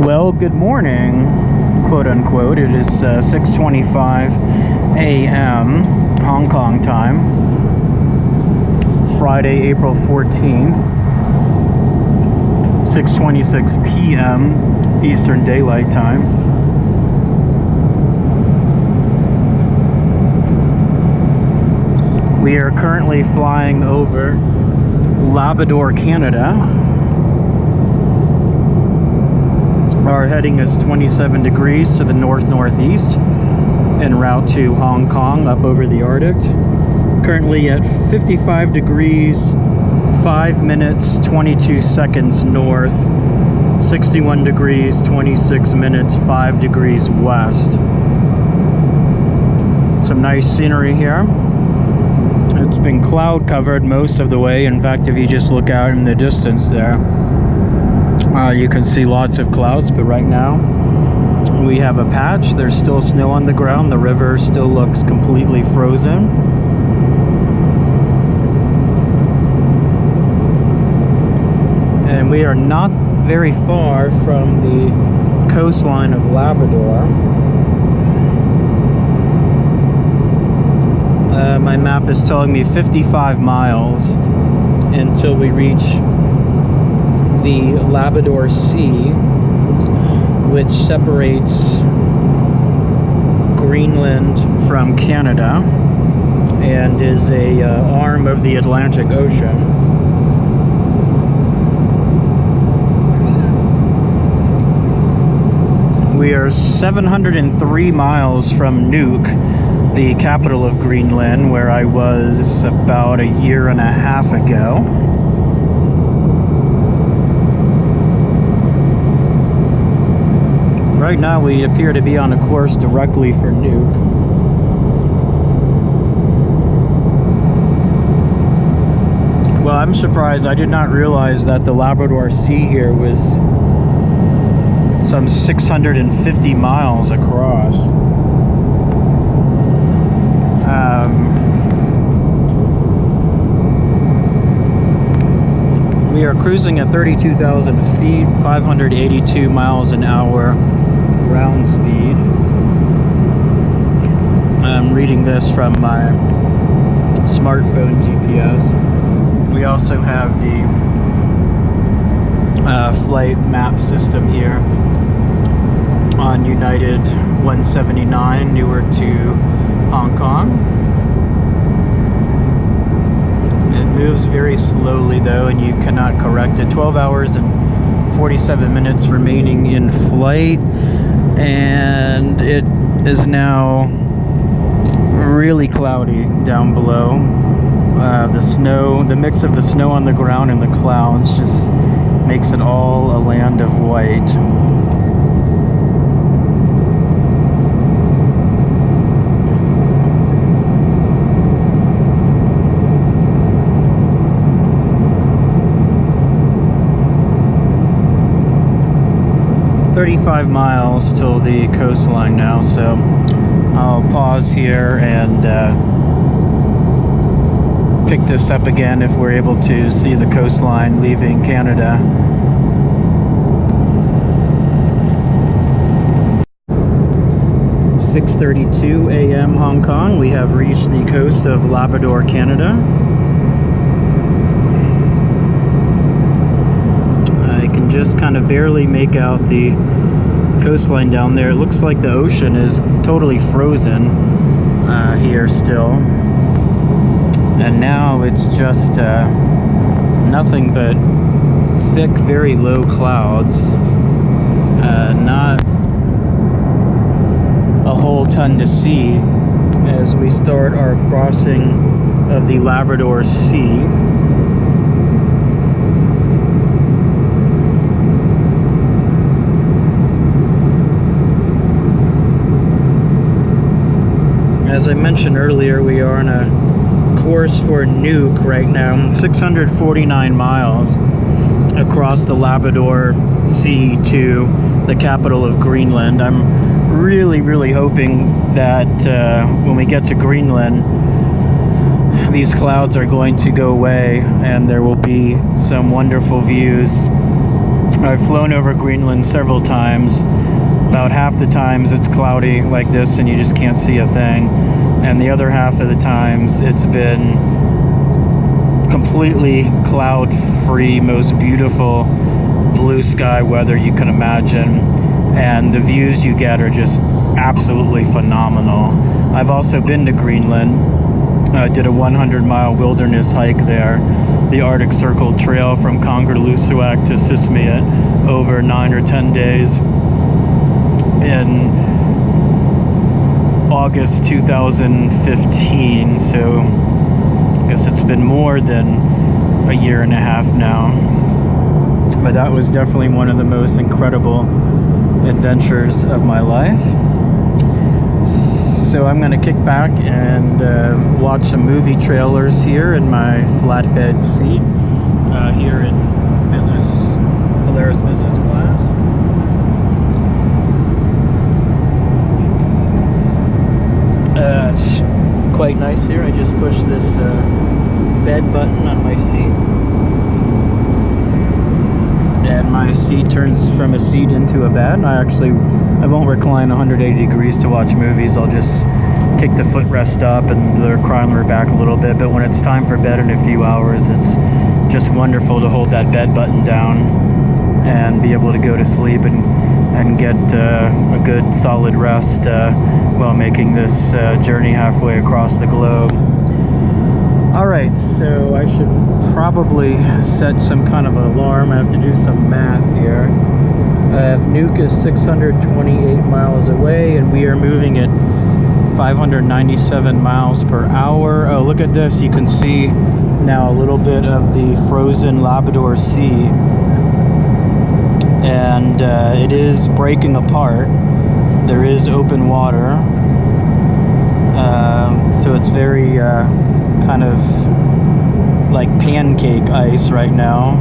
Well, good morning, quote unquote. It is 6:25 a.m. Hong Kong time, Friday, April 14th, 6:26 p.m. Eastern Daylight Time. We are currently flying over Labrador, Canada. Our heading is 27 degrees to the north-northeast en route to Hong Kong up over the Arctic. Currently at 55 degrees, 5 minutes, 22 seconds north, 61 degrees, 26 minutes, 5 degrees west. Some nice scenery here. It's been cloud covered most of the way. In fact, if you just look out in the distance there, you can see lots of clouds, but right now we have a patch. There's still snow on the ground. The river still looks completely frozen. And we are not very far from the coastline of Labrador. My map is telling me 55 miles until we reach the Labrador Sea, which separates Greenland from Canada and is a arm of the Atlantic Ocean. We are 703 miles from Nuuk, the capital of Greenland, where I was about a year and a half ago. Right now we appear to be on a course directly for Nuuk. Well, I'm surprised. I did not realize that the Labrador Sea here was some 650 miles across. We are cruising at 32,000 feet, 582 miles an hour ground speed. I'm reading this from my smartphone GPS. We also have the flight map system here on United 179 Newark to Hong Kong. It moves very slowly though, and you cannot correct it. 12 hours and 47 minutes remaining in flight, and it is now really cloudy down below. The snow, the mix of the snow on the ground and the clouds just makes it all a land of white. .35 miles till the coastline now, so I'll pause here and pick this up again if we're able to see the coastline leaving Canada. .32 a.m. Hong Kong. We have reached the coast of Labrador, Canada. Just kind of barely make out the coastline down there. It looks like the ocean is totally frozen here still, and now it's just nothing but thick, very low clouds. Not a whole ton to see as we start our crossing of the Labrador Sea. As I mentioned earlier, we are on a course for Nuuk right now, 649 miles across the Labrador Sea to the capital of Greenland. I'm really hoping that when we get to Greenland, these clouds are going to go away and there will be some wonderful views I've flown over Greenland several times. About half the times it's cloudy like this and you just can't see a thing, and the other half of the times it's been completely cloud-free, most beautiful blue sky weather you can imagine, and the views you get are just absolutely phenomenal. I've also been to Greenland. I did a 100-mile wilderness hike there, the Arctic Circle Trail from Kangerlussuaq to Sisimiut, over 9 or 10 days in August 2015, so I guess it's been more than a year and a half now. But that was definitely one of the most incredible adventures of my life. So I'm going to kick back and watch some movie trailers here in my flatbed seat here in Polaris business class. It's quite nice here. I just pushed this bed button on my seat, and my seat turns from a seat into a bed. I won't recline 180 degrees to watch movies. I'll just kick the footrest up and recline her back a little bit. But when it's time for bed in a few hours, it's just wonderful to hold that bed button down and be able to go to sleep and get a good solid rest while making this journey halfway across the globe. Alright, so I should probably set some kind of an alarm. I have to do some math here. If Nuuk is 628 miles away and we are moving at 597 miles per hour. Oh, look at this. You can see now a little bit of the frozen Labrador Sea. And it is breaking apart. There is open water. So it's very kind of like pancake ice right now,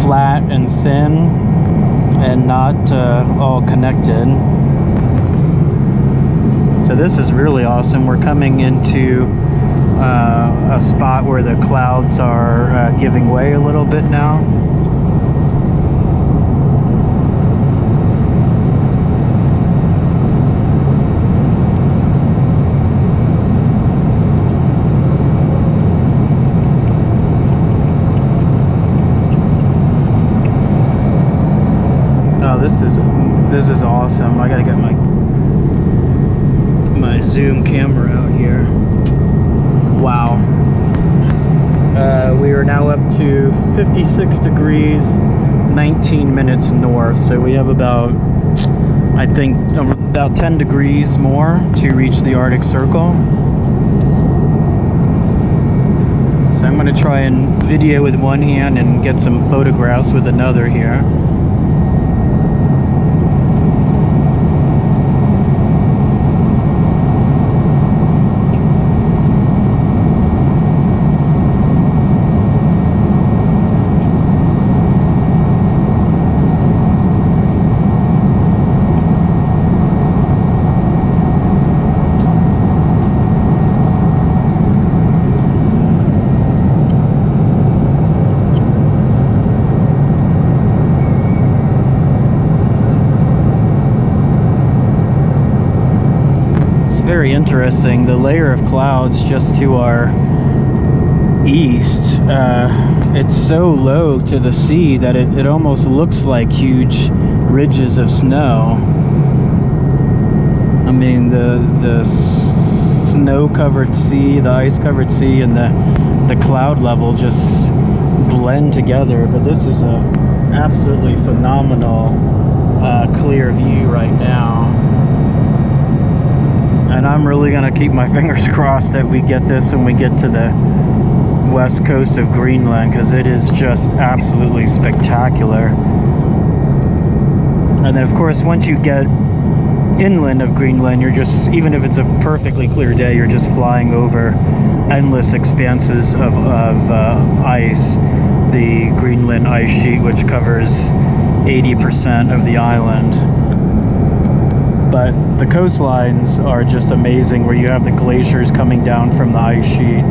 flat and thin and not all connected. So this is really awesome. We're coming into a spot where the clouds are giving way a little bit now. This is awesome. I gotta get my zoom camera out here. Wow. We are now up to 56 degrees, 19 minutes north. So we have about, I think, about 10 degrees more to reach the Arctic Circle. So I'm gonna try and video with one hand and get some photographs with another here. Very interesting. The layer of clouds just to our east, it's so low to the sea that it almost looks like huge ridges of snow. I mean, the snow-covered sea, the ice-covered sea, and the cloud level just blend together. But this is a absolutely phenomenal clear view right now. And I'm really going to keep my fingers crossed that we get this when we get to the west coast of Greenland, because it is just absolutely spectacular. And then of course once you get inland of Greenland, you're just, even if it's a perfectly clear day, you're just flying over endless expanses of ice. The Greenland ice sheet, which covers 80% of the island. But the coastlines are just amazing, where you have the glaciers coming down from the ice sheet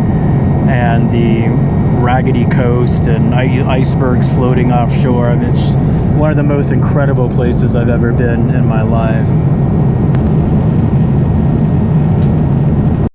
and the raggedy coast and icebergs floating offshore. I mean, it's one of the most incredible places I've ever been in my life.